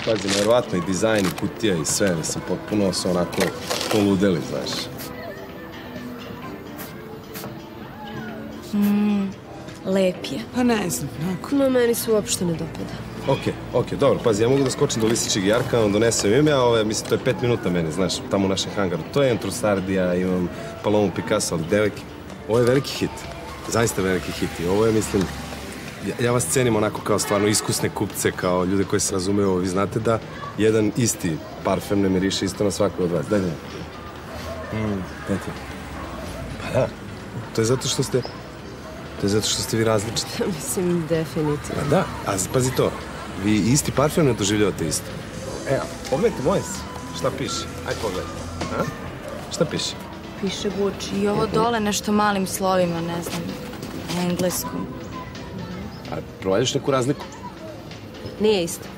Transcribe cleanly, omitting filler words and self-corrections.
pazi, nevjerovatno i dizajn i kutija i sve, mislim, potpuno su onako poludeli, znaš. Lep je. Pa ne znam, onako. No, meni se uopšte ne dopada. Okej, dobro, pazi, ja mogu da skočim do Lisićeg jarka, on donesem ime, a mislim, to je 5 minuta mene, znaš, tamo u našem hangaru. To je Entrosardija, imam Palomu Picasso, ali devojke. Ovo je veliki hit, zaista veliki hit i ovo je, mislim, ja vas cenim onako kao stvarno iskusne kupce, kao ljude koji se razumeju ovo. Vi znate da jedan isti parfem ne miriše isto na svakoj od vas. Daj. Dajte. Pa da, to je zato što ste vi različiti. Mislim, definitivno. Pa da, a pazi to, vi isti parfem ne doživljavate isto. Evo, pogledajte moje se. Šta piše? Aj pogledaj. A? Šta piše? Piše Gucci. I ovo dole nešto malim slovima, ne znam, na engleskom. A provališ neku razliku? Nije isto.